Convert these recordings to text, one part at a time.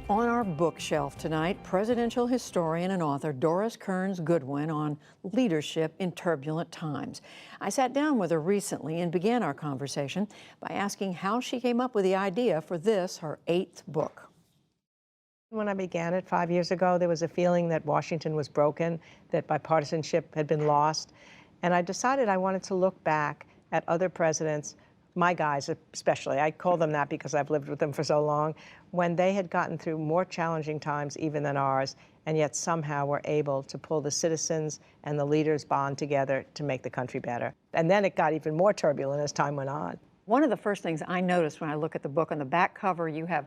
On our bookshelf tonight, presidential historian and author Doris Kearns Goodwin on leadership in turbulent times. I sat down with her recently and began our conversation by asking how she came up with the idea for this, her 8th book. When I began it 5 years ago, there was a feeling that Washington was broken, that bipartisanship had been lost. And I decided I wanted to look back at other presidents, my guys especially, I call them that because I've lived with them for so long, when they had gotten through more challenging times even than ours, and yet somehow were able to pull the citizens and the leaders bond together to make the country better. And then it got even more turbulent as time went on. One of the first things I noticed when I look at the book, on the back cover, you have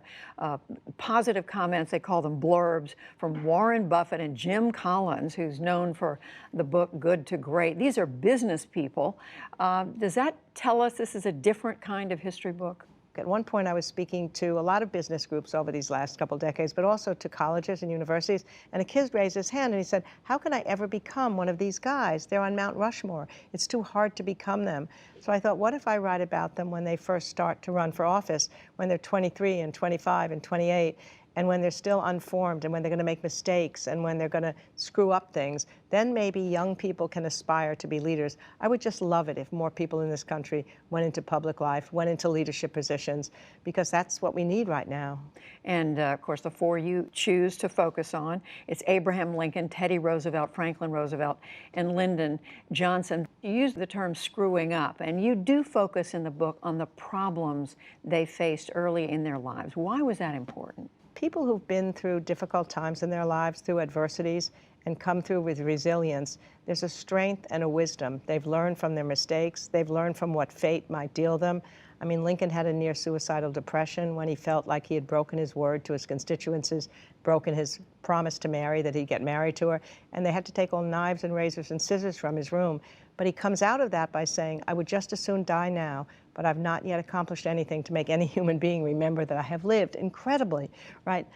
positive comments, they call them blurbs, from Warren Buffett and Jim Collins, who's known for the book Good to Great. These are business people. Does that tell us this is a different kind of history book? At one point, I was speaking to a lot of business groups over these last couple of decades, but also to colleges and universities, and a kid raised his hand and he said, how can I ever become one of these guys? They're on Mount Rushmore. It's too hard to become them. So I thought, what if I write about them when they first start to run for office, when they're 23 and 25 and 28, and when they're still unformed, and when they're going to make mistakes, and when they're going to screw up things, then maybe young people can aspire to be leaders. I would just love it if more people in this country went into public life, went into leadership positions, because that's what we need right now. And of course, the four you choose to focus on, it's Abraham Lincoln, Teddy Roosevelt, Franklin Roosevelt, and Lyndon Johnson. You use the term screwing up, and you do focus in the book on the problems they faced early in their lives. Why was that important? People who've been through difficult times in their lives, through adversities, and come through with resilience, there's a strength and a wisdom. They've learned from their mistakes. They've learned from what fate might deal them. I mean, Lincoln had a near suicidal depression when he felt like he had broken his word to his constituencies, broken his promise to Mary, that he'd get married to her, and they had to take all knives and razors and scissors from his room. But he comes out of that by saying, I would just as soon die now, but I've not yet accomplished anything to make any human being remember that I have lived incredibly, right?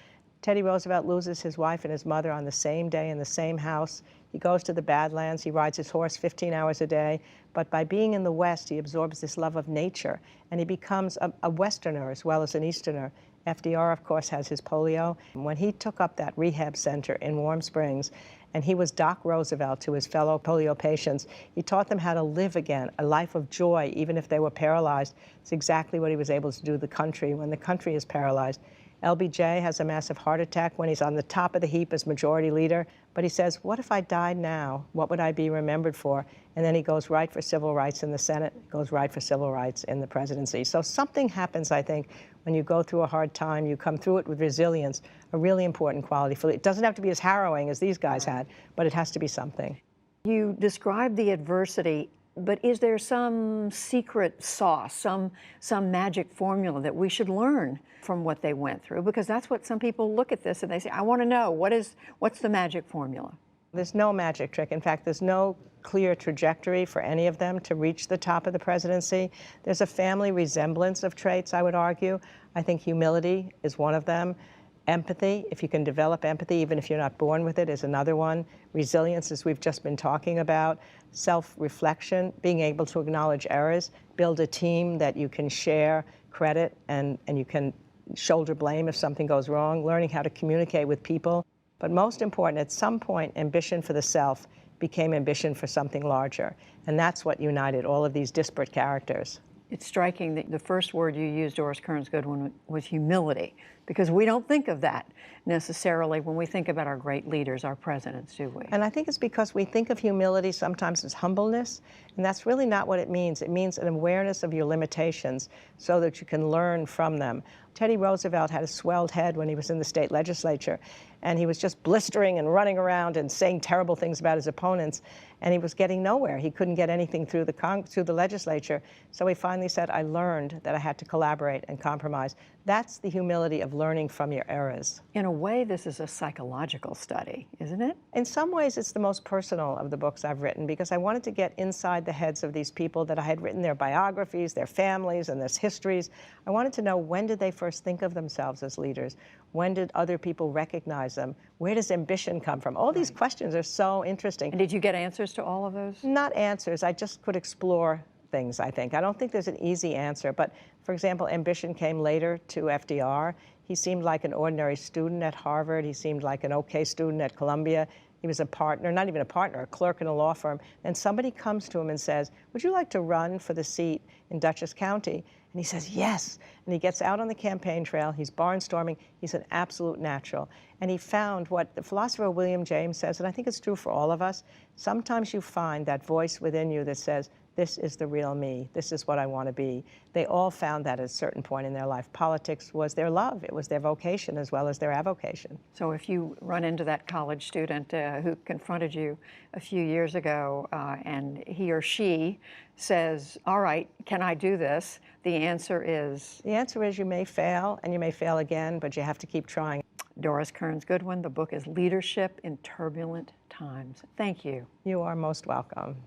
Teddy Roosevelt loses his wife and his mother on the same day in the same house. He goes to the Badlands, he rides his horse 15 hours a day, but by being in the West, he absorbs this love of nature, and he becomes a Westerner as well as an Easterner. FDR, of course, has his polio. When he took up that rehab center in Warm Springs, and he was Doc Roosevelt to his fellow polio patients, he taught them how to live again, a life of joy, even if they were paralyzed. It's exactly what he was able to do to the country when the country is paralyzed. LBJ has a massive heart attack when he's on the top of the heap as majority leader, but he says, what if I died now? What would I be remembered for? And then he goes right for civil rights in the Senate, goes right for civil rights in the presidency. So something happens, I think, when you go through a hard time, you come through it with resilience, a really important quality. It doesn't have to be as harrowing as these guys had, but it has to be something. You described the adversity, but is there some secret sauce, some magic formula that we should learn from what they went through? Because that's what some people look at this and they say, I want to know, what's the magic formula? There's no magic trick. In fact, there's no clear trajectory for any of them to reach the top of the presidency. There's a family resemblance of traits, I would argue. I think humility is one of them. Empathy, if you can develop empathy, even if you're not born with it, is another one. Resilience, as we've just been talking about. Self-reflection, being able to acknowledge errors, build a team that you can share credit and you can shoulder blame if something goes wrong, learning how to communicate with people. But most important, at some point, ambition for the self became ambition for something larger. And that's what united all of these disparate characters. It's striking that the first word you used, Doris Kearns Goodwin, was humility, because we don't think of that necessarily when we think about our great leaders, our presidents, do we? And I think it's because we think of humility sometimes as humbleness, and that's really not what it means. It means an awareness of your limitations so that you can learn from them. Teddy Roosevelt had a swelled head when he was in the state legislature, and he was just blistering and running around and saying terrible things about his opponents, and he was getting nowhere. He couldn't get anything through the legislature, so he finally said, I learned that I had to collaborate and compromise. That's the humility of learning from your errors. In a way, this is a psychological study, isn't it? In some ways, it's the most personal of the books I've written, because I wanted to get inside the heads of these people that I had written their biographies, their families, and their histories. I wanted to know, when did they first think of themselves as leaders? When did other people recognize them? Where does ambition come from? All these questions are so interesting. And did you get answers to all of those? Not answers. I just could explore things, I think. I don't think there's an easy answer, but for example, ambition came later to FDR. He seemed like an ordinary student at Harvard. He seemed like an okay student at Columbia. He was a partner, not even a partner, a clerk in a law firm. And somebody comes to him and says, would you like to run for the seat in Dutchess County? And he says, yes. And he gets out on the campaign trail. He's barnstorming. He's an absolute natural. And he found what the philosopher William James says, and I think it's true for all of us, sometimes you find that voice within you that says, this is the real me. This is what I want to be. They all found that at a certain point in their life. Politics was their love. It was their vocation as well as their avocation. So if you run into that college student who confronted you a few years ago and he or she says, all right, can I do this? The answer is? The answer is you may fail and you may fail again, but you have to keep trying. Doris Kearns Goodwin, the book is Leadership in Turbulent Times. Thank you. You are most welcome.